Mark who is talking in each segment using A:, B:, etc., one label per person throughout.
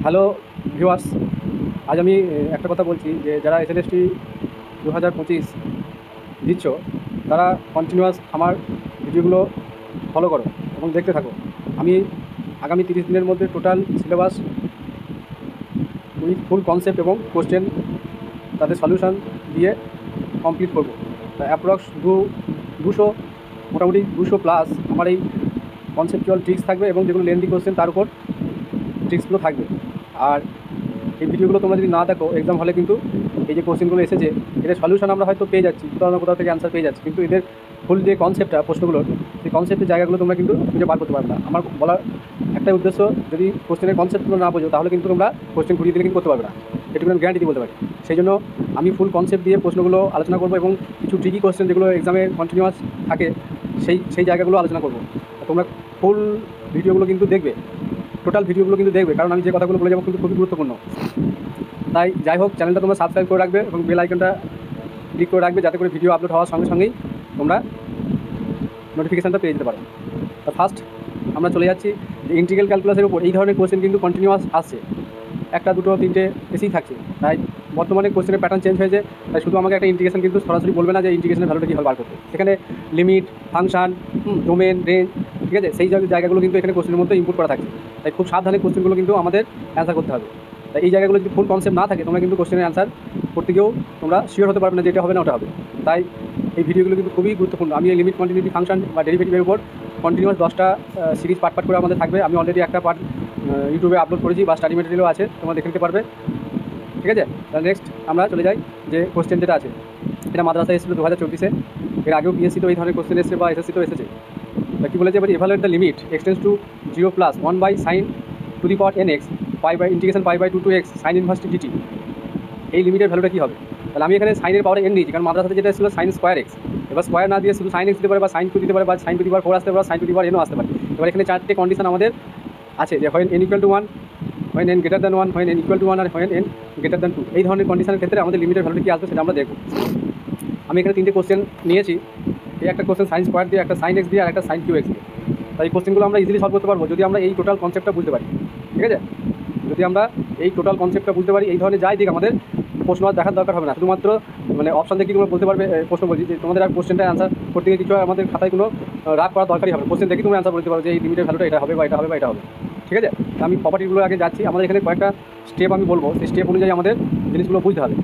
A: Hello viewers, আজ আমি একটা কথা বলছি যে যারা এসএলএসটি 2025 দিচ্ছ তারা কন্টিনিউয়াস আমার ভিডিওগুলো ফলো করো এবং দেখতে থাকো। আমি আগামী 30 দিনের মধ্যে total syllabus with full concept এবং কোশ্চেন তাদের সলিউশন দিয়ে কমপ্লিট করবো। অ্যাপ্রক্স 200 মোটামুটি 200 প্লাস আমার এই কনসেপচুয়াল ট্রিক্স থাকবে এবং যেগুলো লেন্দি কোশ্চেন তার উপর ট্রিক্সগুলো থাকবে। আর এই ভিডিওগুলো তোমরা যদি না দেখো এক্সাম হলে কিন্তু এই যে কোশ্চেনগুলো এসেছে এদের সলিউশন আমরা হয়তো পেয়ে যাচ্ছি, কোথাও না কোথাও থেকে অ্যান্সার পেয়ে যাচ্ছি, কিন্তু এদের ফুল যে কনসেপ্টটা প্রশ্নগুলোর সেই কনসেপ্টের জায়গাগুলো তোমরা কিন্তু খুঁজে বার করতে পারবে না। আমার বলার একটাই উদ্দেশ্য, যদি কোশ্চেনের কনসেপ্টগুলো না বোঝো তাহলে কিন্তু তোমরা কোশ্চেন ঘুরিয়ে দিলে কিন্তু করতে পারবে না, এটুকু আমি গ্যারান্টি দিয়ে বলতে পারি। সেই জন্য আমি ফুল কনসেপ্ট দিয়ে প্রশ্নগুলো আলোচনা করবো এবং কিছু ট্রিকি কোশ্চেন যেগুলো এক্সামে কন্টিনিউয়াস থাকে সেই জায়গাগুলো আলোচনা করবো। তোমরা ফুল ভিডিওগুলো কিন্তু দেখবে, টোটাল ভিডিওগুলো কিন্তু দেখবে, কারণ আমি যে কথাগুলো বলে যাবো কিন্তু খুবই গুরুত্বপূর্ণ। তাই যাই হোক, চ্যানেলটা তোমরা সাবস্ক্রাইব করে রাখবে এবং বেল আইকনটা ক্লিক করে রাখবে যাতে করে ভিডিও আপলোড হওয়ার সঙ্গে সঙ্গেই তোমরা নোটিফিকেশানটা পেয়ে যেতে পারো। তো ফার্স্ট আমরা চলে যাচ্ছি যে ইন্টিগ্রাল ক্যালকুলাসের উপর এই ধরনের কোশ্চেন কিন্তু কন্টিনিউয়াস আসছে, একটা দুটো তিনটে এসেই থাকছে। তাই বর্তমানে কোশ্চেনের প্যাটার্ন চেঞ্জ হয়েছে, তাই শুধু আমাকে একটা ইন্টিগ্রেশন কিন্তু সরাসরি বলবে না যে ইন্টিগ্রেশনের ভ্যালুটা কীভাবে বার করতে। সেখানে লিমিট, ফাংশন, ডোমেন, রেঞ্জ, ঠিক আছে, সেই জায়গাগুলো কিন্তু এখানে কোশ্চেনের মধ্যে ইনপুট করা থাকছে। তাই খুব সাবধানে কোশ্চেনগুলো কিন্তু আমাদের অ্যান্সার করতে হবে। তাই এই জায়গাগুলো যদি ফুল কনসেপ্ট না থাকে তোমরা কিন্তু কোশ্চেনের অ্যান্সার করতে গিয়েও তোমরা শিওর হতে পারবে না যে এটা হবে না ওটা হবে। তাই এই ভিডিওগুলো কিন্তু খুবই গুরুত্বপূর্ণ। আমি এই লিমিট, কন্টিনিউটি, ফাংশন বা ডেরিভেটিভের উপর কন্টিনিউয়াস 10টা সিরিজ পার্ট করে আমাদের থাকবে। আমি অলরেডি একটা পার্ট ইউটিউবে আপলোড করেছি বা স্টাডি মেটেরিয়ালও আছে, তোমরা দেখে নিতে পারবে। ঠিক আছে, তাহলে নেক্সট আমরা চলে যাই যে কোশ্চেন যেটা আছে, এটা মাদ্রাসায় এসেছিলো 2024-এ। এর আগেও পিএসসি তো এই ধরনের কোশ্চেন এসেছে বা এসএসসি তো এসেছে। তা কী বলেছে, এবার evaluate the limit x tends to 0 + 1/sin to the power nx integration π/2 to x sin inverse dt। এই লিমিটের ভ্যালুটা কী হবে? তাহলে আমি এখানে সাইনের পাওয়ারে n নিয়েছি, কারণ মাদ্রাসাতে যেটা ছিল sin স্কোয়ার x। এবার স্কোয়ার না দিয়ে শুধু sin x দিতে পারে বা sin 2 দিতে পারে বা sin টু দি পাওয়ার 4 আসতে পারে বা sin টু দি পাওয়ার nও আসতে পারে। এবার এখানে চারটে কন্ডিশন আমাদের আছে, যে when n = 1, when n greater than 1, when n = 1 R when n greater than 2। এই ধরনের কন্ডিশনের ক্ষেত্রে আমাদের লিমিটের ভ্যালুটা কী আসবে সেটা আমরা দেখব। আমি এখানে তিনটে কোশ্চেন নিয়েছি, এই একটা কোশ্চেন sin স্কোয়ার দিয়ে, একটা sin x দিয়ে আর একটা sin কিউ x দিয়ে। তাই এই কোশ্চেনগুলো আমরা ইজিলি সলভ করতে পারবো যদি আমরা এই টোটাল কনসেপ্টটা বুঝতে পারি। ঠিক আছে, যদি আমরা এই টোটাল কনসেপ্টটা বুঝতে পারি, এই ধরনের যাই দিক আমাদের প্রশ্ন আর দেখার দরকার হবে না। শুধুমাত্র মানে অপশান দেখি তোমরা বলতে পারবে, প্রশ্ন বলছি যে তোমাদের আর কোশ্চেনটা অ্যান্সার করতে গিয়ে কিছু আমাদের খাতায় কোনো রাগ করার দরকারই হবে। কোশ্চেন দেখি তুমি অ্যান্সার বলতে পারো যে এই লিমিটের ভ্যালুটা এটা হবে বা এটা হবে বা এটা হবে। ঠিক আছে, আমি প্রপার্টিগুলো আগে যাচ্ছি। আমাদের এখানে কয়েকটা স্টেপ আমি বলবো, সেই স্টেপ অনুযায়ী আমাদের জিনিসগুলো বুঝতে হবে।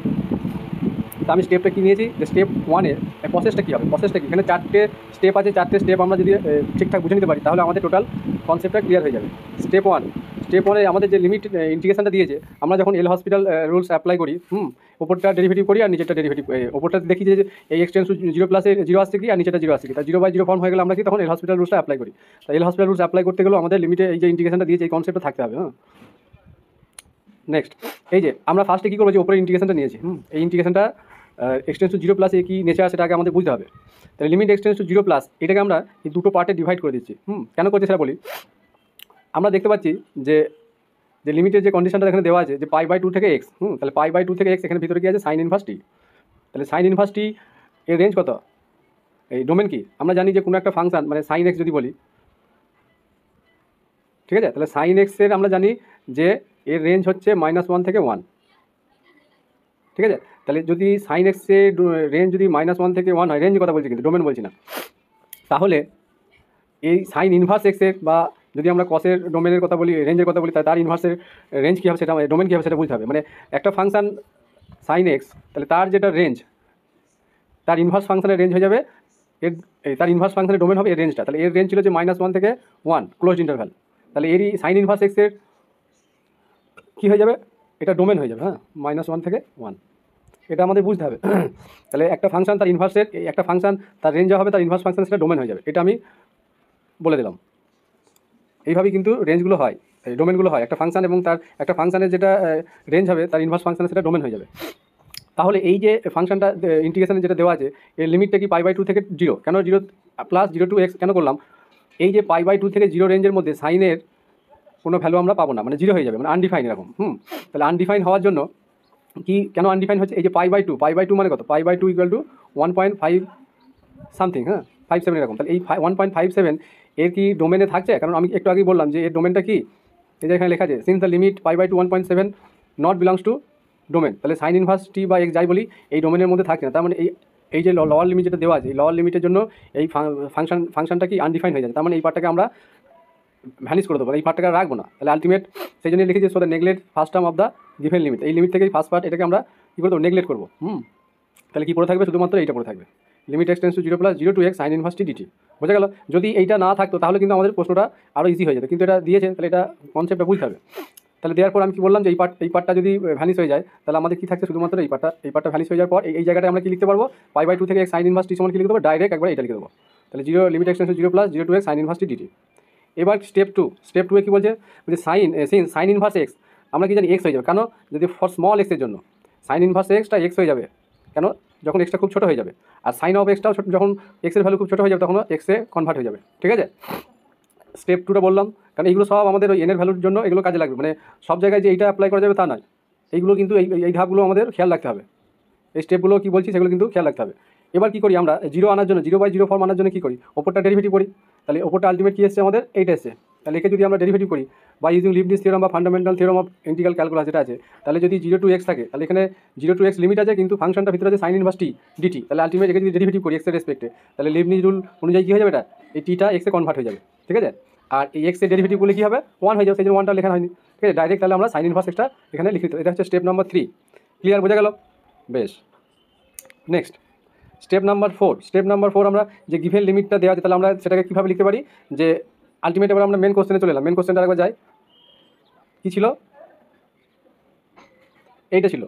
A: তো আমি স্টেপটা কী নিয়েছি, যে স্টেপ 1-এর প্রসেসটা কী হবে, প্রসেসটা কী, এখানে চারটে স্টেপ আছে, চারটে স্টেপ আমরা যদি ঠিকঠাক বুঝে নিতে পারি তাহলে আমাদের টোটাল কনসেপ্টটা ক্লিয়ার হয়ে যাবে। স্টেপ 1-এ আমাদের যে লিমিট ইন্টিগ্রেশনটা দিয়েছে, আমরা যখন এল হসপিটাল রুলস অ্যাপ্লাই করি, ওপরটা ডেরিভেটিভ করি আর নিচেরটা ডেরিভেটিভ, ওপরটা দেখি যে এই এক্সটেন্স টু 0 + 0 আসছে কি আর নিচেটা 0 আসছে কি, তাই 0/0 ফর্ম হয়ে গেলে আমরা কি তখন এল হসপিটাল রুলসটা অ্যাপ্লাই করি। তাই এল হসপিটাল রুলস অ্যাপ্লাই করতে গেলেও আমাদের লিমিটে এই যে ইন্টিগ্রেশনটা দিয়েছে এই কনসেপ্টটা থাকতে হবে। নেক্সট, এই যে আমরা ফার্স্টে কী করবো, যে ওপরে ইন্টিগ্রেশনটা নিয়েছি, এই ইন্টিগ্রেশনটা এক্সটেন্স টু 0 + এ কী নেচার সেটা আগে আমাদের বুঝতে হবে। তাহলে লিমিট এক্সটেন্স টু 0 + এটাকে আমরা এই দুটো পার্টে ডিভাইড করে দিচ্ছি। কেন করছি সেটা বলি। আমরা দেখতে পাচ্ছি যে লিমিটের যে কন্ডিশনটা এখানে দেওয়া আছে যে π/2 থেকে x, তাহলে π/2 থেকে x এখানে ভিতরে কী আছে, sin ইনভার্স t। তাহলে sin ইনভার্স t এর রেঞ্জ কত, এই ডোমেন কি আমরা জানি যে কোনো একটা ফাংশন মানে sin x যদি বলি, ঠিক আছে, তাহলে sin x এর আমরা জানি যে এর রেঞ্জ হচ্ছে -1 থেকে 1। ঠিক আছে, তাহলে যদি sin x এর রেঞ্জ যদি -1 থেকে 1 হয়, রেঞ্জ কথা বলছি কিন্তু ডোমেন বলছি না, তাহলে এই sin ইনভার্স x এর বা যদি আমরা কসের ডোমেনের কথা বলি, রেঞ্জের কথা বলি, তার ইনভার্সের রেঞ্জ কী হবে সেটা, ডোমেন কী হবে সেটা বুঝতে হবে। মানে একটা ফাংশন sin x, তাহলে তার যেটা রেঞ্জ, তার ইনভার্স ফাংশনের রেঞ্জ হয়ে যাবে এর, তার ইনভার্স ফাংশনের ডোমেন হবে এর রেঞ্জটা। তাহলে এর রেঞ্জ ছিল যে -1 থেকে 1 ক্লোজড ইন্টারভ্যাল, তাহলে এরই sin ইনভার্স x এর কী হয়ে যাবে, এটা ডোমেন হয়ে যাবে। -1 থেকে 1 এটা আমাদের বুঝতে হবে। তাহলে একটা ফাংশন তার ইনভার্সের, একটা ফাংশন তার রেঞ্জ হবে, তার ইনভার্স ফাংশন সেটা ডোমেন হয়ে যাবে, এটা আমি বলে দিলাম। এইভাবেই কিন্তু রেঞ্জগুলো হয়, এই ডোমেনগুলো হয়। একটা ফাংশন এবং তার একটা ফাংশনের যেটা রেঞ্জ হবে তার ইনভার্স ফাংশনে সেটা ডোমেন হয়ে যাবে। তাহলে এই যে ফাংশনটা ইন্টিগ্রেশনে যেটা দেওয়া আছে, এর লিমিটটা কি π/2 থেকে 0, কেন 0 + 0 to x কেন করলাম, এই যে π/2 থেকে 0 রেঞ্জের মধ্যে সাইনের কোনো ভ্যালু আমরা পাবো না, মানে 0 হয়ে যাবে, মানে আনডিফাইন এরকম। তাহলে আনডিফাইন হওয়ার জন্য কি, কেন আনডিফাইন হচ্ছে, এই যে π/2 মানে কত, π/2 = 1.5 সামথিং, 57 এরকম। তাহলে এই 1.57 এর কি ডোমেনে থাকছে, কারণ আমি একটু আগেই বললাম যে এর ডোমেনটা কি এই যে এখানে লেখা আছে since the limit π/2 1.7 not belongs to domain, তাহলে সাইন ইনভার্স টি বা এক্স যাই বলি এই ডোমেনের মধ্যে থাকে না। তার মানে এই যে লোয়ার লিমিট যেটা দেওয়া আছে এই লোয়ার লিমিটের জন্য এই ফাংশনটা কি আনডিফাইন হয়ে যাচ্ছে। তার মানে এই পার্টটাকে আমরা ভ্যানিশ করে দেবো, এই পার্টটাকে রাখবো না। তাহলে আলটিমেট সেই জন্য লিখেছি so the neglect first term of the given limit, এই লিমিট থেকে ফার্স্ট পার্ট এটাকে আমরা কী করে দেবো, নেগলেক্ট করবো। তাহলে কী পড়ে থাকবে, শুধুমাত্র এইটা পড়ে থাকবে, limit x tends to 0 + 0 to x sine inverse t dt. বোঝা গেল? যদি এইটা না থাকতো তাহলে কিন্তু আমাদের প্রশ্নটা আরও ইজি হয়ে যেত, কিন্তু এটা দিয়েছে তাহলে এটা কনসেপ্টটা বুঝতে হবে। তাহলে দেওয়ার পর আমি কি বললাম যে এই পার্টটা যদি ভ্যানিশ হয়ে যায় তাহলে আমাদের কী থাকছে, শুধুমাত্র এই পার্টটা ভ্যানিশ হয়ে যাওয়ার পর এই জায়গাটা আমরা কি লিখতে পারবো, π/2 থেকে x সাইন ইনভার্স টি সমান কি লিখতে পারবো, ডাইরেক্ট একবার এটা লিখে দেবো। তাহলে 0 limit x tends to 0 + 0 to x sine inverse t dt. এবার স্টেপ 2 এ কী বলছে, সাইন ইনভার্স এক্স আমরা কি জানি এক্স হয়ে যাবে, কেন, যদি ফর স্মল এক্সের জন্য সাইন ইনভার্স এক্সটা এক্স হয়ে যাবে, কেন, যখন এক্সটা খুব ছোটো হয়ে যাবে, আর সাইন অফ এক্সটাও যখন এক্সের ভ্যালু খুব ছোটো হয়ে যাবে তখন এক্সে কনভার্ট হয়ে যাবে। ঠিক আছে, স্টেপ 2টা বললাম কারণ এইগুলো সব আমাদের ওই এনের ভ্যালুর জন্য এগুলো কাজে লাগবে, মানে সব জায়গায় যে এইটা অ্যাপ্লাই করা যাবে তা নয়, এইগুলো কিন্তু এই ধাপগুলো আমাদের খেয়াল রাখতে হবে, এই স্টেপগুলো কী বলছি সেগুলো কিন্তু খেয়াল রাখতে হবে। এবার কী করি আমরা, 0 আনার জন্য 0/0 ফর্ম আনার জন্য কী করি, ওপরটা ডেরিভেটিভ করি। তাহলে ওপরটা আলটিমেট কী এসছে আমাদের, এইটা এসছে। তাহলে একে যদি আমরা ডেরিভেটিভ করি বা ইউজিং লিবনিজ থিওরাম বা fundamental theorem of integral calculus যেটা আছে, তাহলে যদি 0 to x থাকে তাহলে এখানে 0 to x লিমিট আছে, কিন্তু ফাংশনটা ভিতরে আছে সাইন ইনভার্স টি ডিটি। তাহলে আলটিমেট একে যদি ডেরিভেটিভ করি এক্সের রেসপেক্টে তাহলে লিবনিজ রুল অনুযায়ী কী হয়ে যাবে, এটা এই টিটা এক্সে কনভার্ট হয়ে যাবে। ঠিক আছে, আর এই এক্সের ডেরিভেটিভ করলে কী হবে, 1 হয়ে যাবে, সেই জন্য 1টা লেখা হয়নি। ঠিক আছে, ডাইরেক্ট তাহলে আমরা সাইন ইনভার্স এক্সটা এখানে লিখিত, এটা হচ্ছে স্টেপ নাম্বার 3। ক্লিয়ার, বোঝা গেল? বেশ, নেক্সট স্টেপ নাম্বার 4 আমরা যে গিভেন লিমিটটা দেওয়া আছে তাহলে আমরা সেটাকে কীভাবে লিখতে পারি, যে আলটিমেট এবার আমরা মেন কোশ্চেনে চলে এলাম। মেন কোশ্চেনটা একবার যাই, কী ছিল, এইটা ছিল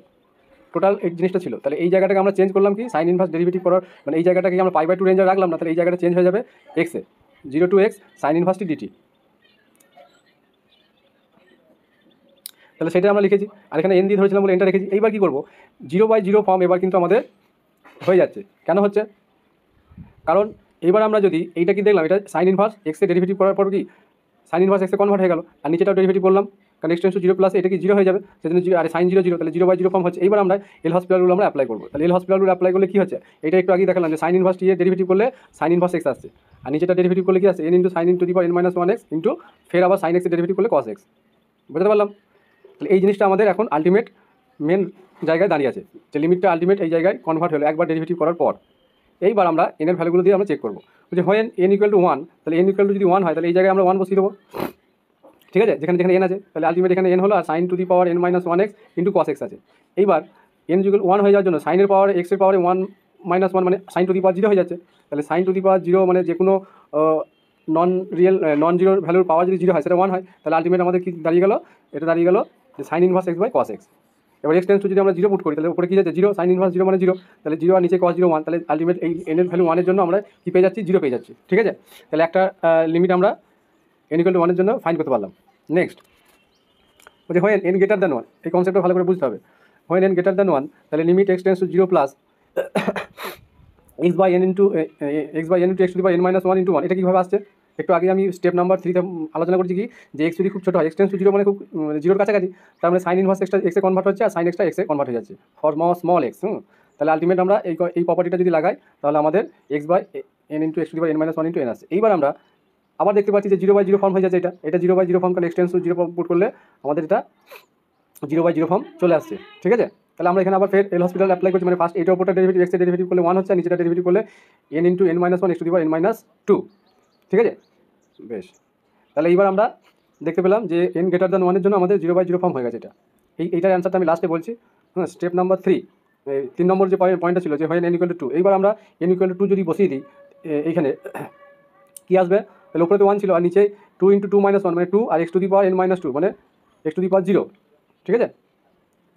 A: টোটাল এই জিনিসটা ছিল। তাহলে এই জায়গাটাকে আমরা চেঞ্জ করলাম কি, সাইন ইনভার্স ডেরিভেটিভ করার, মানে এই জায়গাটাকে আমরা π/2 রেঞ্জে রাখলাম না, তাহলে এই জায়গাটা চেঞ্জ হয়ে যাবে এক্সে, 0 to x sine inverse t dt. তাহলে সেটা আমরা লিখেছি, আর এখানে এন দিয়ে ধরেছিলাম বলে এনটা রেখেছি। এইবার কী করবো, 0/0 ফর্ম এবার কিন্তু আমাদের হয়ে যাচ্ছে। কেন হচ্ছে, কারণ এবার আমরা যদি এইটা কি দেখলাম, এটা সাইন ইনভার্স এক্সে ডেরিভেটিভ করার পর কি সাইন ইনভার্স এক্সে কনভার্ট হয়ে গেল, আর নিচেটাও ডেরিভেটিভ করলাম কারণ এক্স টেন্ডস টু 0 + এটা কি 0 হয়ে যাবে, সেজন্য আর সাইন 0 0, তাহলে 0/0 ফর্ম হচ্ছে। এইবার আমরা এল হসপিটাল রুল আমরা অ্যাপ্লাই করবো। তাহলে এল হসপিটাল রুল অ্যাপ্লাই করলে কী হচ্ছে, এটা একটু আগে দেখালাম যে সাইন ইনভার্স টি এর ডেরিভেটিভ করলে সাইন ইনভার্স এক্স আসছে, আর নিচেটা ডেরিভেটিভ করলে কি আসছে, n × sin n two the power n-1x into ফের আবার সাইন এক্সের ডেরিভেটিভ করলে cos x। বুঝতে পারলাম? তাহলে এই জিনিসটা আমাদের এখন আলটিমেট মেন জায়গায় দাঁড়িয়ে আছে, যে লিমিটটা আলটিমেট এই জায়গায় কনভার্ট হলো একবার ডেরিভেটিভ করার পর। এইবার আমরা এনের ভ্যালুগুলো দিয়ে আমরা চেক করবো, যে হয় n = 1, তাহলে n = যদি 1 হয় তাহলে এই জায়গায় আমরা 1 বসিয়ে দেবো। ঠিক আছে, যেখানে যেখানে n আছে, তাহলে আলটিমেট এখানে n হলো, আর sine to the power n-1x into cos x আছে। এইবার n = 1 হয়ে যাওয়ার জন্য সাইনের পাওয়ার এক্সের পাওয়ারে 1 - 1 মানে সাইন টু দি পাওয়ার 0 হয়ে যাচ্ছে। তাহলে সাইন টু দি পাওয়ার 0 মানে যে কোনো নন জিরোর ভ্যালুর পাওয়ার যদি 0 হয় সেটা 1 হয়, তাহলে আলটিমেট আমাদের কি দাঁড়িয়ে গেল, এটা দাঁড়িয়ে গেল যে সাইন ইনভার্স x/cos x। এবার এক্স টেন্ডস টু যদি আমরা 0 পুট করি তাহলে উপরে কী যাচ্ছে 0, সাইন ইনভার্স 0 মানে 0, তাহলে 0 আর নিচে cos 0 1, তাহলে আলটিমেট এই n এর ভ্যালু 1 এর জন্য আমরা কী পেয়ে যাচ্ছি, 0 পেয়ে যাচ্ছি। ঠিক আছে, তাহলে একটা লিমিট আমরা n = 1 এর জন্য ফাইন্ড করতে পারলাম। নেক্সট বলছে হয় n > 1, এই কনসেপ্টটা ভালো করে বুঝতে হবে। হয় n > 1 তাহলে limit x tends to 0 + x/n × x two the power n-1 × 1, এটা কীভাবে আসছে, একটু আগে আমি স্টেপ নাম্বার 3তে আলোচনা করছি কি, যে এক্স যদি খুব ছোটো হয়, এক্স টেন্ডস টু 0 মানে খুব 0-র কাছাকাছি, তার মানে সাইন ইনভার্স এক্সটা এক্সে কনভার্ট হচ্ছে, আর সাইন এক্সটা এক্সে কনভার্ট হয়ে যাচ্ছে ফর স্মল এক্স। তাহলে আলটিমেট আমরা এই প্রপার্টিটা যদি লাগাই তাহলে আমাদের x/n × x two the power n-1 × n আসছে। এইবার আমরা আবার দেখতে পাচ্ছি যে 0/0 ফর্ম হয়ে যাচ্ছে, এটা 0/0 ফর্ম, কারণ এক্স টেন্ডস টু 0 পুট করলে আমাদের এটা 0/0 ফর্ম চলে আসছে। ঠিক আছে, তাহলে আমরা এখানে আবার ফের এল হসপিটাল অ্যাপ্লাই করছি, মানে ফার্স্ট এটার উপরটা ডেরিভেটিভ এক্সের ডেরিভেটিভ করলে 1 হচ্ছে, আর নিচেটা ডেরিভেটিভ করলে n × n-1 x two the power n-2। ঠিক আছে, বেশ, তাহলে এইবার আমরা দেখতে পেলাম যে n > 1 এর জন্য আমাদের 0/0 ফর্ম হয়ে গেছে। এইটার অ্যান্সারটা আমি লাস্টে বলছি। স্টেপ নাম্বার 3 নম্বর যে পয়েন্টটা ছিল যে হয় n = 2, এইবার আমরা n = 2 যদি বসিয়ে দিই, এইখানে কী আসবে, তাহলে উপরে তো 1 ছিল, আর নিচে 2 × 2 - 1 মানে 2, আর x two the power n-2 মানে x টু দি পাওয়ার 0। ঠিক আছে,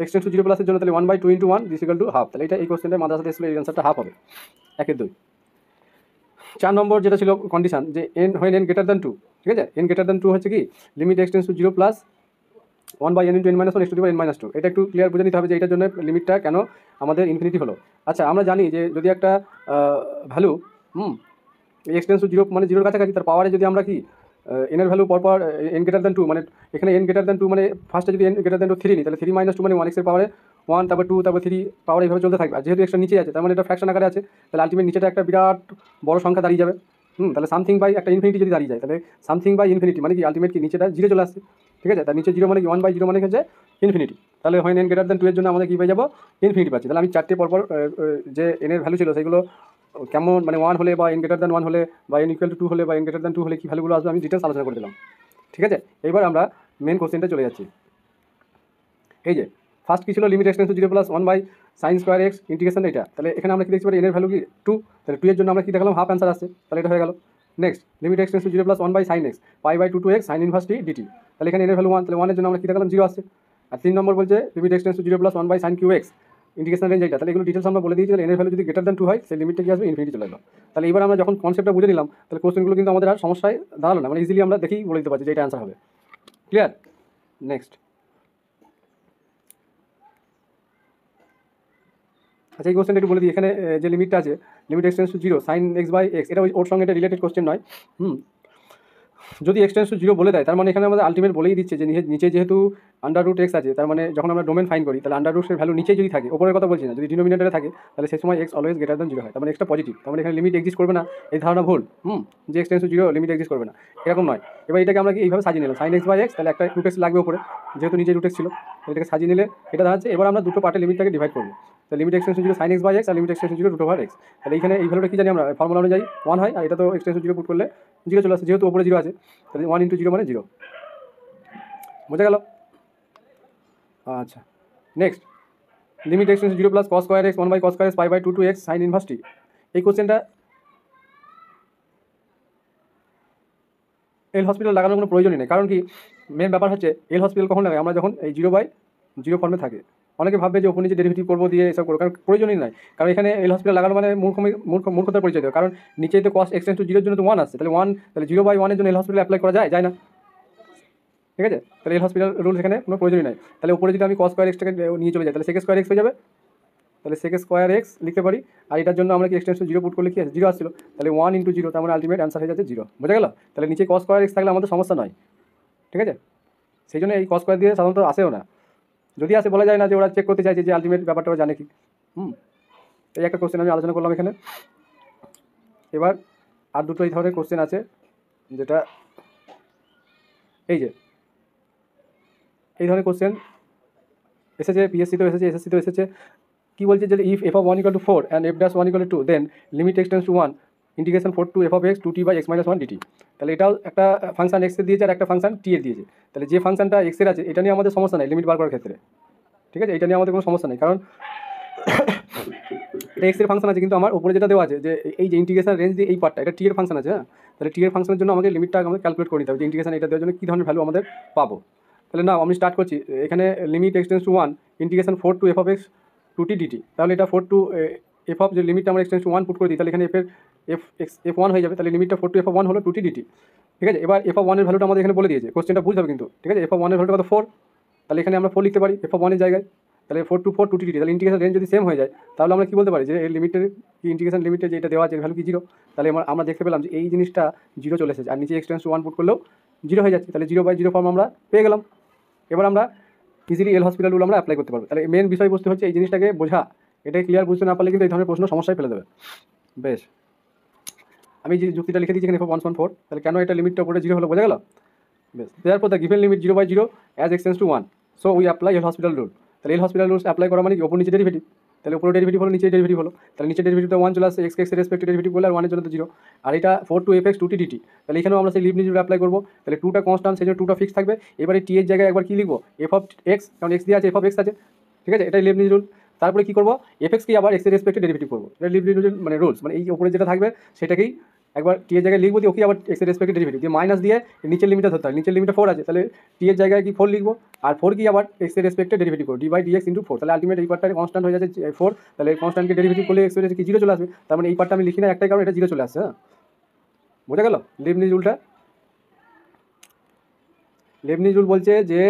A: x টেন্ডস টু 0 + এর জন্য তাহলে 1/2 × 1 = ½ তাহলে এটা এই কোশ্চেনটা মাদ্রাসা টেস্ট এই অ্যান্সারটা হাফ হবে, 1/2। 4 নম্বর যেটা ছিল কন্ডিশন যে হয় n > 2। ঠিক আছে, n > 2 হচ্ছে কি, limit x tends to 0 + 1/n × n-1 x two the power n-2। এটা একটু ক্লিয়ার বুঝে নিতে হবে যে এটার জন্য লিমিটটা কেন আমাদের ইনফিনিটি হলো। আচ্ছা, আমরা জানি যে যদি একটা ভ্যালু এক্স টেন্ডস টু 0 মানে 0-র কাছাকাছি, তার পাওয়ারে যদি আমরা কি n এর ভ্যালু পরপর n > 2, মানে এখানে n > 2 মানে ফার্স্টে যদি n > 3 নিই তাহলে 3 - 2 মানে 1 এক্সের পাওয়ারে 1, তারপর 2, তারপর 3 পাওয়ার এইভাবে চলতে থাকবে। আর যেহেতু এক্সট্রা নিচে আছে তার মানে এটা ফ্র্যাকশন আকারে আছে, তাহলে আলটিমেট নিচেটা একটা বিরাট বড় সংখ্যা দাঁড়িয়ে যাবে। তাহলে সামথিং বাই একটা ইনফিনিটি যদি দাঁড়িয়ে যায়, তাহলে সামথিং বাই ইনফিনিটি মানে কি আলটিমেট কি নিচেটা জিরো চলে আসছে, ঠিক আছে। তার নিচে জিরো মানে কি 1/0 মানে হচ্ছে ইনফিনিটি। তাহলে হয় n গ্রেটার দেন 2 এর জন্য আমাদের কী পেয়ে যাবো, ইনফিনিটি পাচ্ছি। তাহলে আমি চারটে পরপর যে n এর ভ্যালু ছিল সেগুলো কেমন মানে 1 হলে বা n গ্রেটার দেন 1 হলে বা n ইকুয়াল টু 2 হলে বা n গ্রেটার দেন 2 হলে কী ভ্যালুগুলো আসবে আমি ডিটেলস আলোচনা করে দিলাম, ঠিক আছে। এবার আমরা মেন কোশ্চেনটা চলে যাচ্ছি। এই যে ফার্স্ট কী ছিল, limit x tends to 0 plus 1/sin² x integration এটা। তাহলে এখানে আমরা কি দেখতে পারি n এর ভ্যালু কি 2, তাহলে 2 এর জন্য আমরা কি দেখালাম হাফ অ্যান্সার আসছে, তাহলে এটা হয়ে গেল। Next limit x tends to 0 plus 1/sin x π/2 to x sin inverse t dt, তাহলে এখানে n এর ভ্যালু 1, তাহলে 1 এর জন্য আমরা কি দেখালাম 0 আসছে। আর 3 নম্বর বলছে limit x tends to 0 plus 1/sin³ x integration range এটা, তাহলে এগুলো ডিটেলস আমরা বলে দিয়েছি। তাহলে n এর ভ্যালু যদি গ্রেটার দেন 2 হয় সেই লিমিটটা কি আসবে, ইনফিনিটি চলে এলো। তাহলে এবার আমরা যখন কনসেপ্টটা বুঝে নিলাম তাহলে কোশ্চেনগুলো কিন্তু আমাদের আর সমস্যায় দাঁড়ালো না, মানে ইজিলি আমরা দেখেই বলে দিতে পারছি যে এটা অ্যান্সার হবে। ক্লিয়ার? নেক্সট আচ্ছা, এই কোশ্চেনটা একটু বলে দিই। এখানে যে লিমিটটা আছে limit x tends to 0 sin x/x, এটা ওর সঙ্গে এটা রিলেটেড কোশ্চেন নয়। যদি এক্সটেন্স টু 0 বলে দেয় তার মানে এখানে আমাদের আলটিমেট বলেই দিচ্ছে যে নিচে যেহেতু √x আছে, তার মানে যখন আমরা ডোমেন ফাইন করি তাহলে √এর ভ্যালু নিচে যদি থাকে, ওপরের কথা বলছি না, যদি ডিনোমিনেটরে থাকে তাহলে সেই সময় x অলওয়েজ গ্রেটার দেন 0 হয়, তার মানে এক্সটা পজিটিভ, তার মানে এখানে লিমিট এক্সিস্ট করবে না, এই ধারণা ভুল। যে এক্সটেন্স টু 0 লিমিট এক্সিস্ট করবে না এরকম নয়। এবার এটাকে আমরা এইভাবে সাজিয়ে নিলাম sin x/x, তাহলে একটা √x লাগবে উপরে, যেহেতু নিচে √x ছিল, এটাকে সাজিয়ে নিলে এটা দাঁড়াচ্ছে। এবার আমরা দুটো পার্টে লিমিটটাকে ডিভাইড করবো, তাহলে limit x tends to 0 sin x/x আর লিমিট এক্সটেন্স টু 0 √x। তাহলে এখানে এই ভ্যালুটা কি জানি আমরা, ফর্মুলা অনুযায়ী 1 হয়, আর এটা তো এক্সটেন্স টু 0 পুট করলে 0 চলে আসে, যেহেতু উপরে 0 আছে তাহলে 1 × 0 মানে 0। বোঝা গেল? আচ্ছা, next limit x tends to 0 plus cos² x 1/cos² x π/2 to x sin inverse t। এই কোশ্চেনটা এল হসপিটাল লাগানোর কোনো প্রয়োজনই নেই, কারণ কি মেন ব্যাপার হচ্ছে এল হসপিটাল কখন লাগাই, আমরা যখন এই 0/0 ফর্মে থাকে। অনেকে ভাববে যে ওপর নিচে ডেরিভেটিভ করবো দিয়ে এসব করবো, কারণ প্রয়োজনই নয়। কারণ এখানে এল হসপিটাল লাগানো মানে মূর্খতার পরিচয় দেবে, কারণ নিচে তো cos এক্সটেন্স টু 0 এর জন্য তো 1 আসছে, তাহলে 0/1 এর জন্য এল হসপিটাল অ্যাপ্লাই করা যায় না, ঠিক আছে। তাহলে এল হসপিটাল রুলস এখানে কোনো প্রয়োজনই নাই। তাহলে উপরে যদি আমি cos² x-টাকে নিয়ে চলে যাই তাহলে sec² x হয়ে যাবে, তাহলে sec² x লিখতে পারি। আর এটার জন্য আমরা কি এক্সটেন্স টু 0 পুট করলে কি আছে 0 আসছিল, তাহলে 1 × 0, তার মানে আলটিমেট অ্যান্সার হয়ে যাচ্ছে 0। বোঝা গেল? তাহলে নিচে cos² x থাকলে আমাদের সমস্যা নয়, ঠিক আছে। সেই জন্য এই cos² দিয়ে সাধারণত আসেও না, যদি আসে বলা যায় না যে ওরা চেক করতে চাইছে যে আলটিমেট ব্যাপারটা ওরা জানে কি। এই একটা কোশ্চেন আমি আলোচনা করলাম এখানে। এবার আর দুটো এই ধরনের কোশ্চেন আছে, যেটা এই যে এই ধরনের কোশ্চেন এসেছে, পিএসসিতেও এসেছে, এসএসসিতেও এসেছে। কী বলছে যে if f(1 = 4 and f(1 = 2 then limit x tends to 1 integration 4 to f(x 2t/x-1 dt)। তাহলে এটাও একটা ফাংশন এক্স এর দিয়েছে আর একটা ফাংশন টি এর দিয়েছে। তাহলে যে ফাংশনটা এক্স এর আছে এটা নিয়ে আমাদের সমস্যা নেই লিমিট বার করার ক্ষেত্রে, ঠিক আছে। এটা নিয়ে আমাদের কোনো সমস্যা নেই, কারণ এটা এক্স এর ফাংশন আছে, কিন্তু আমার উপরে যেটা দেওয়া আছে যে এই যে ইন্টিগ্রেশন রেঞ্জ দিয়ে এই পার্টটা এটা টি এর ফাংশন আছে। তাহলে টি এর ফাংশনের জন্য আমাকে লিমিটটা আমাদের ক্যালকুলেট করে নিতে হবে যে ইন্টিগ্রেশন এটা দেওয়ার জন্য কী ধরনের ভ্যালু আমাদের পাবো। তাহলে না আমি স্টার্ট করছি। এখানে limit x tends to 1 integration 4 to f(x 2t dt)। তাহলে এটা 4 to f যে লিমিটটা আমরা এক্সটেন্স টু 1 পুট করে দিই, তাহলে এখানে f(1) হয়ে যাবে, তাহলে লিমিটটা 4 to f(1) হলো 2t dt, ঠিক আছে। এবার f(1) এর ভ্যালুটা আমাদের এখানে বলে দিয়েছে, কোশ্চেনটা বুঝতে হবে কিন্তু, ঠিক আছে। f(1) এর ভ্যালুটা কত 4, তাহলে এখানে আমরা 4 লিখতে পারি f(1) এর জায়গায়, তাহলে 4 to 4 2t dt। তাহলে ইন্টিগ্রেশন রেঞ্জ যদি সেম হয়ে যায় তাহলে আমরা কী বলতে পারি যে এই লিমিটের কি ইন্টিগ্রেশন লিমিটে যেটা দেওয়া আছে ভ্যালু কি 0। তাহলে আমরা দেখতে পেলাম যে এই জিনিসটা 0 চলে এসেছে, আর নিচে এক্সটেন্স টু 1 পুট করলেও 0 হয়ে যাচ্ছে, তাহলে 0/0 ফর্ম আমরা পেয়ে গেলাম। এবার আমরা ইজিলি এল হসপিটাল রুল আমরা অ্যাপ্লাই করতে পারবো। তাহলে মেন বিষয়বস্তু হচ্ছে এই জিনিসটাকে বোঝা, এটাই ক্লিয়ার বুঝতে না পারলে কিন্তু এই ধরনের প্রশ্ন সমস্যায় ফেলে দেবে। বেশ, আমি যে যুক্তিটা লিখে দিচ্ছি এখানে f(1 = 4), তাহলে কেন এটা লিমিটটা উপরে 0 হলো বোঝা গেল। বেশ, therefore the given limit 0/0 as x tends to 1, so we apply L'Hospital rule. তাহলে এল হসপিটাল রুলস অ্যাপ্লাই করা মানে কি ওপর নিচে ডেরিভেটিভ, তাহলে উপরে ডেরিভেটিভ হলো নিচে ডেরিভেটিভ হলো, তাহলে নিচে ডেরিভেটিভটা 1 চলে আসছে, x এর রেসপেক্টে ডেরিভেটিভ করলে আর 1 এর জন্য তো 0, আর এটা 4 to f(x 2t dt)। তাহলে এখানেও আমরা সেই লিবনিজ রুল অ্যাপ্লাই করবো। তাহলে 2টা কনস্ট্যান্ট, সেই জন্য 2টা ফিক্স থাকবে। এবারে টি এর জায়গায় একবার কী লিখবো f(x), কারণ x দিয়ে আছে f(x) আছে, ঠিক আছে, এটাই লিবনিজ রুল। তারপরে কী করবো f(x) কে আবার x এর রেসপেক্টে ডেরিভেটিভ করবো, এটা লিবনিজ রুল মানে রুলস, মানে এই উপরে যেটা থাকবে সেটাকেই একবার টি এর জায়গায় লিখবো দিয়ে ওকে আবার এক্স এর রেসপেক্টে ডেরিভেটিভ দিয়ে মাইনাস দিয়ে নিচের লিমিটটা ধরতে হয়, নিচের লিমিটটা 4 আছে, তাহলে টি এর জায়গায় কি 4 লিখবো, আর 4 কি আবার এক্স এর রেসপেক্টে ডেরিভেটিভ করবো d/dx × 4। তাহলে আলটিমেট এই পার্টটা কনস্ট্যান্ট হয়ে যাচ্ছে 4, তাহলে কনস্ট্যান্টকে ডেরিভেটিভ করলে এক্স এর কি 0 চলে আসবে, তার মানে এই পার্টটা আমি লিখি না একটাই কারণ এটা 0 চলে আসছে। হ্যাঁ, বোঝা গেল লিবনিজ রুলটা। লিবনিজ রুল বলছে যে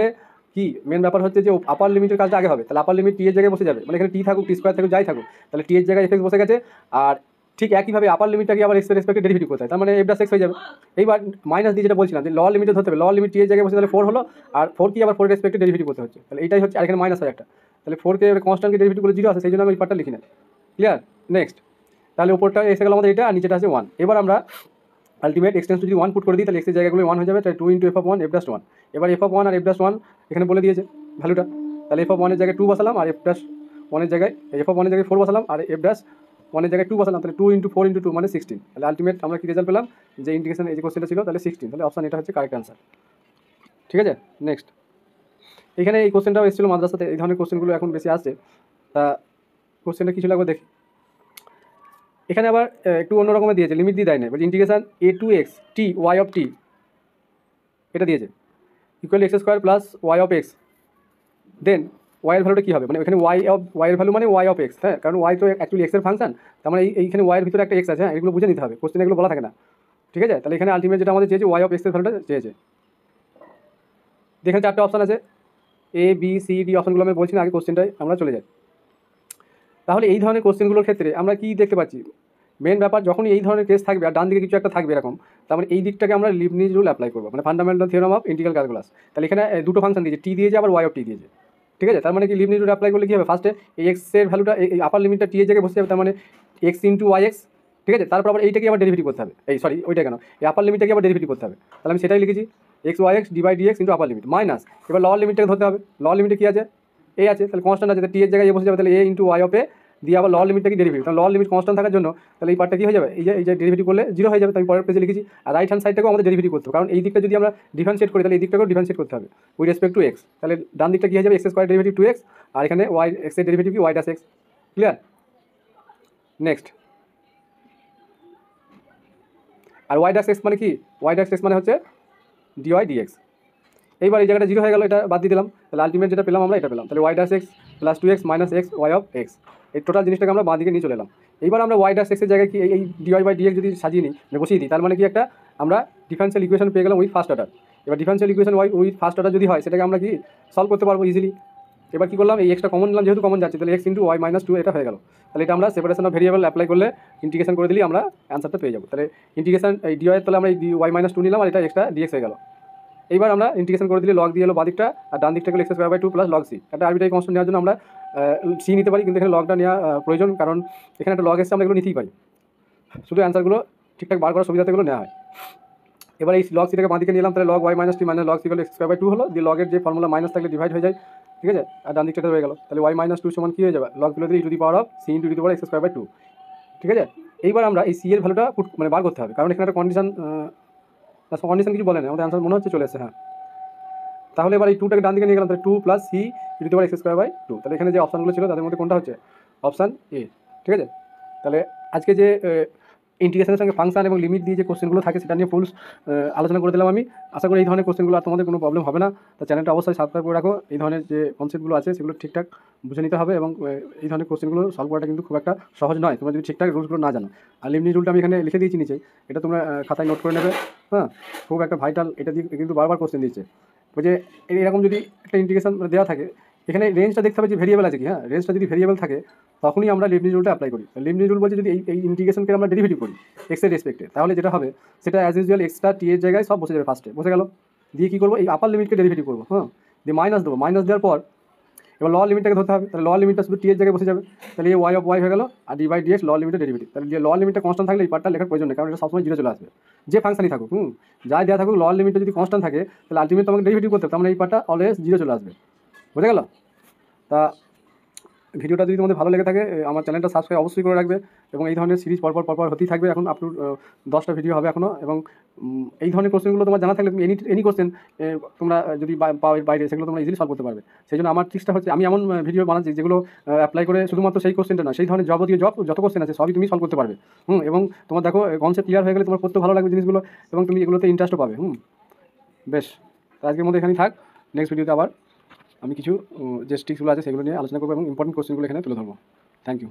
A: কি মেন ব্যাপার হচ্ছে যে আপার লিমিটের কাজটা আগে হবে, তাহলে আপার লিমিট টি এর জায়গায় বসে যাবে, মানে এখানে টি থাকুক টি স্কোয়ার থাকুক যাই থাকুক, তাহলে টি এর জায়গায় f(x) বসে গেছে, আর ঠিক একইভাবে আপার লিমিটটাকে আবার এক্স এর রেসপেক্টে ডেরিভেটিভ করতে হয়, তার মানে f(x) হয়ে যাবে। এইবার মাইনাস দিয়ে যেটা বলছিলাম যে ল লিমিটে ধরতে হবে, ল লিমিট টি এর জায়গায় বসে তাহলে 4 হলো, আর 4 কি আবার 4 এর রেসপেক্টে ডেরিভেটিভ করতে হচ্ছে, তাহলে এইটাই হচ্ছে, আর এখানে মাইনাস হয় একটা, তাহলে 4 কে কনস্ট্যান্টকে ডেরিভেটিভ করলে 0 আসে, সেই জন্য আমি এই পার্টটা লিখি না। ক্লিয়ার? নেক্সট, তাহলে উপরটা এসে গেল আমাদের এটা, আর নিচেটা আছে 1। এবার আমরা আলটিমেট এক্সটেন্স যদি 1 পুট করে দিই তাহলে এক্সের জায়গাগুলো 1 হয়ে যাবে, তাই 2 ইন্টু f(1) f'(1). এবার f(1) আর f'(1) এখানে বলে দিয়েছে ভ্যালুটা, তাহলে f(1) এর জায়গায় 2 বসালাম আর f'(1) এর জায়গায় f(1) এর জায়গায় 4 বসালাম আর f'(1) এর জায়গায় 2 বসালাম, তাহলে 2 ইন্টু 4 ইন্টু 2 মানে 16। তাহলে আলটিমেট আমরা কি রেজাল্ট পেলাম, যে ইন্টিগ্রেশন এই যে কোশ্চেনটা ছিল তাহলে 16, তাহলে অপশন এটা হচ্ছে কারেক্ট অ্যান্সার। ঠিক আছে, নেক্সট। এখানে এই কোশ্চেনটাও এসেছিলো মাদ্রাসাতে, এই ধরনের কোশ্চেনগুলো এখন বেশি আসছে। তা কোশ্চেনটা কিছু লাগবে দেখি। এখানে আবার একটু অন্য রকমের দিয়েছে, লিমিট দিয়ে দেয় না, বলছে integration a to x t y of t এটা দিয়েছে equal x square plus y of x। Then y এর ভ্যালুটা কী হবে, মানে এখানে y এর ভ্যালু মানে y অফ x, হ্যাঁ, কারণ y তো অ্যাকচুয়ালি x এর ফাংশন, তার মানে এইখানে y এর ভিতরে একটা x আছে, হ্যাঁ, এগুলো বুঝে নিতে হবে, কোশ্চেন এগুলো বলা থাকে না। ঠিক আছে, তাহলে এখানে আলটিমেট যেটা আমাদের চেয়েছে y অফ x এর ভ্যালুটা চেয়েছে। এখানে 4টে অপশান আছে, a b c d অপশানগুলো আমি বলছি না, আগে কোশ্চেনটাই আমরা চলে যাই। তাহলে এই ধরনের কোশ্চেনগুলোর ক্ষেত্রে আমরা কি দেখতে পাচ্ছি, মেন ব্যাপার যখনই এই ধরনের কেস থাকবে আর ডান দিকে কিছু একটা থাকবে এরকম, তার মানে এই দিকটাকে আমরা লিবনিজ রুল অ্যাপ্লাই করবো, মানে fundamental theorem of integral calculus. তাহলে এখানে দুটো ফাংশন দিয়েছে, টি দিয়েছে আবার y অফ টি দিয়েছে। ঠিক আছে, তার মানে কি লিবনিজ রুল অ্যাপ্লাই করলে কী হবে, ফার্স্টে এই এক্সের ভ্যালুটা এই আপার লিমিটটা টি এর জায়গায় বসে যাবে, তার মানে x ইন্টু ওয়াই এক্স। ঠিক আছে, তারপর আবার এইটাকে আবার ডেরিভেটিভ করতে হবে, এই সরি ওইটা কেন, এই আপার লিমিটটাকে আবার ডেরিভেটিভ করতে হবে, তাহলে আমি সেটাই লিখেছি x y x divide dx into upper limit minus, এবার লোয়ার লিমিটটাকে ধরতে হবে, লোয়ার লিমিটে কী আছে, এ আছে, তাহলে কনস্ট্যান্ট আছে, টি এর জায়গায় বসে যাবে, তাহলে এ ইন্টু ওয়াই অফ এ দিয়ে আবার লোয়ার লিমিটটাকে ডেরিভেটিভ, তাহলে লোয়ার লিমিট কনস্ট্যান্ট থাকার জন্য তাহলে এই পার্টটা কী হয়ে যাবে, এই যে ডেরিভেটিভ করলে 0 হয়ে যাবে, তো আমি পরের পেজে লিখেছি। আর রাইট হ্যান্ড সাইডটাকেও আমাদের ডেরিভেটিভ করতে হবে, কারণ এই দিকটা যদি আমরা ডিফারেন্সিয়েট করি তাহলে এই দিকটাকেও ডিফারেন্সিয়েট করতে হবে উইথ রেসপেক্ট টু এক্স, তাহলে ডান দিকটা কী হয়ে যাবে, এক্স স্কোয়ার ডেরিভেটিভ 2x, আর এখানে ওয়াই এক্সের ডেরিভেটিভ কি y dash x. Clear, next. আর ওয়াই ডাস এক্স মানে কি, ওয়াই ডাস এক্স মানে হচ্ছে ডিওয়াই ডিএক্স। এইবার এই জায়গাটা 0 হয়ে গেল, এটা বাদ দিয়ে দিলাম, তাহলে আলটিমেট যেটা পেলাম আমরা এটা পেলাম, তাহলে y dash x plus 2x minus x y of x, এই টোটাল জিনিসটাকে আমরা বাঁ দিকে নিয়ে চলে এলাম। এইবার আমরা ওয়াই ডাস এক্সের জায়গায় কি এই ডিওয়াই বাই ডিএক্স যদি সাজিয়ে নিই, মানে বসিয়ে দিই, তার মানে কি একটা আমরা ডিফারেন্সিয়াল ইকুয়েশন পেয়ে গেলাম উইথ ফার্স্ট অর্ডার। এবার differential equation with first order যদি হয় সেটাকে আমরা কি সলভ করতে পারবো ইজিলি। এবার কী করলাম, এই এক্সটা কমন নিলাম, যেহেতু কমন যাচ্ছে, তাহলে এক্স ইন্টু ওয়াই মাইনাস 2 এটা হয়ে গেল। তাহলে এটা আমরা সেপারেশন অফ ভেরিয়েবল অ্যাপ্লাই করলে ইন্টিগ্রেশন করে দিলেই আমরা অ্যান্সারটা পেয়ে যাবো। তাহলে ইন্টিগ্রেশন এই ডিওয়াই, তাহলে আমরা এই ওয়াই মাইনাস 2 নিলাম আর এটা এক্সটা ডিএক্স হয়ে গেল। এইবার আমরা ইন্টিগ্রেশন করে দিলে লগ দিয়ে এলো বাদিকটা, আর ডান দিকটা x square by 2 plus log c. একটা আরবিটারি কনস্ট্যান্ট নেওয়ার জন্য আমরা সি নিতে পারি, কিন্তু এখানে লগটা নেওয়া প্রয়োজন, কারণ এখানে একটা লগ এসছে, আমরা এগুলো নিতেই পারি, শুধু অ্যান্সারগুলো ঠিকঠাক বার করার সুবিধাতে এগুলো নেওয়া হয়। এবার এই লগ সিটাকে বাঁ দিকে নিলাম, তাহলে log y minus t minus log c x square by 2 হলো, দিয়ে লগের যে ফর্মুলা মাইনাস থাকলে ডিভাইড হয়ে যায়। ঠিক আছে, আর ডান দিকটা হয়ে গেল, তাহলে ওয়াই মাইনাস 2 সমান কী হয়ে যাবে, লগ তুলে দিলে e to the power of c into the power x square by 2। ঠিক আছে, এইবার আমরা এই সি এর ভ্যালুটা মানে বার করতে হবে, কারণ এখানে একটা কন্ডিশন কিছু বলে না, আমাদের অ্যান্সার মনে হচ্ছে চলে এসেছে। হ্যাঁ, তাহলে এবার এই 2টাকে ডান দিকে নিয়ে গেলাম, তাহলে 2 plus c e to the power x square by 2। তাহলে এখানে যে অপশানগুলো ছিল তাদের মধ্যে কোনটা হচ্ছে অপশান এ। ঠিক আছে, তাহলে আজকে যে ইন্টিগ্রেশনের সঙ্গে ফাংশন এবং লিমিট দিয়ে যে কোশ্চেনগুলো থাকে সেটা নিয়ে ফুল আলোচনা করে দিলাম আমি। আশা করি এই ধরনের কোশ্চেনগুলো আর তোমাদের কোনো প্রবলেম হবে না। তো চ্যানেলটা অবশ্যই সাবস্ক্রাইব করে রাখো, এই ধরনের যে কনসেপ্টগুলো আছে সেগুলো ঠিকঠাক বুঝে নিতে হবে, এবং এই ধরনের কোশ্চেনগুলো সলভ করাটা কিন্তু খুব একটা সহজ নয় তোমরা যদি ঠিকঠাক রুলসগুলো না জানো। আর লিমিট রুলটা আমি এখানে লিখে দিয়েছি নিচে, এটা তোমরা খাতায় নোট করে নেবে। হ্যাঁ, খুব একটা ভাইটাল, এটা দিয়ে কিন্তু বারবার কোশ্চেন দিচ্ছে, যে এরকম যদি একটা ইন্টিগ্রেশন দেওয়া থাকে, এখানে রেঞ্জটা দেখতে হবে যে ভেরিয়েবল আছে কি। হ্যাঁ, রেঞ্জটা যদি ভেরিয়েবল থাকে তখনই আমরা লিবনিজ রুলটা অ্যাপ্লাই করি। লিবনিজ রুল বলছে যদি এই ইন্টিগ্রেশনকে আমরা ডেরিভেটিভ করি এক্সের রেসপেক্টে, তাহলে যেটা হবে সেটা অ্যাজ ইউজুয়াল এক্সট্রা টি এর জায়গায় সব বসে যাবে, ফার্স্টে বসে গেল, দিয়ে কী করবো, এই আপার লিমিটকে ডেরিভেটিভ করবো। হ্যাঁ, দিয়ে মাইনাস দেবো, মাইনাস দেওয়ার পর এবার লোয়ার লিমিটটাকে ধরতে হবে, তাহলে লোয়ার লিমিটটা শুধু টি এর জায়গায় বসে যাবে, তাহলে এই ওয়াই অফ ওয়াই হয়ে গেল, আর ডিভাইড ডিএক্স লোয়ার লিমিটের ডেরিভেটিভ। তাহলে যে লোয়ার লিমিটটা কনস্ট্যান্ট থাকলে এই পার্টটা লেখার প্রয়োজন নেই, কারণ এটা সবসময় 0 চলে আসবে, যে ফাংশনই থাকুক। যাই দেওয়া থাকুক, লোয়ার লিমিটটা যদি কনস্ট্যান্ট থাকে তাহলে আলটিমেট তোমাকে ডেরিভেটিভ করতে হবে, তার মানে এই পার্টটা অলওয়েজ 0 চলে আসবে। বুঝে গেল? তা ভিডিওটা যদি তোমাদের ভালো লেগে থাকে আমার চ্যানেলটা সাবস্ক্রাইব অবশ্যই করে রাখবে, এবং এই ধরনের সিরিজ পরপর হতেই থাকবে। এখন আপ টু 10টা ভিডিও হবে এখনও, এবং এই ধরনের কোশ্চেনগুলো তোমার জানা থাকলে তুমি এনি কোশ্চেন তোমরা যদি পাও বাইরে, সেগুলো তোমরা ইজিলি সলভ করতে পারবে। সেই জন্য আমার ট্রিক্সটা হচ্ছে আমি এমন ভিডিও বানাচ্ছি যেগুলো অ্যাপ্লাই করে শুধুমাত্র সেই কোশ্চেনটা না, সেই ধরনের যাবতীয় যত কোশ্চেন আছে সবই তুমি সলভ করতে পারবে। এবং তোমার দেখো কনসেপ্ট ক্লিয়ার হয়ে গেলে তোমার পড়তে ভালো লাগবে জিনিসগুলো, এবং তুমি এগুলোতে ইন্টারেস্টও পাবে। বেশ, আজকের মধ্যে এখানেই থাক। নেক্সট ভিডিওতে আবার আমি কিছু যে ট্রিক্সগুলো আছে সেগুলো নিয়ে আলোচনা করবো, এবং ইম্পর্টেন্ট কোশ্চেনগুলো এখানে তুলে ধরবো। Thank you.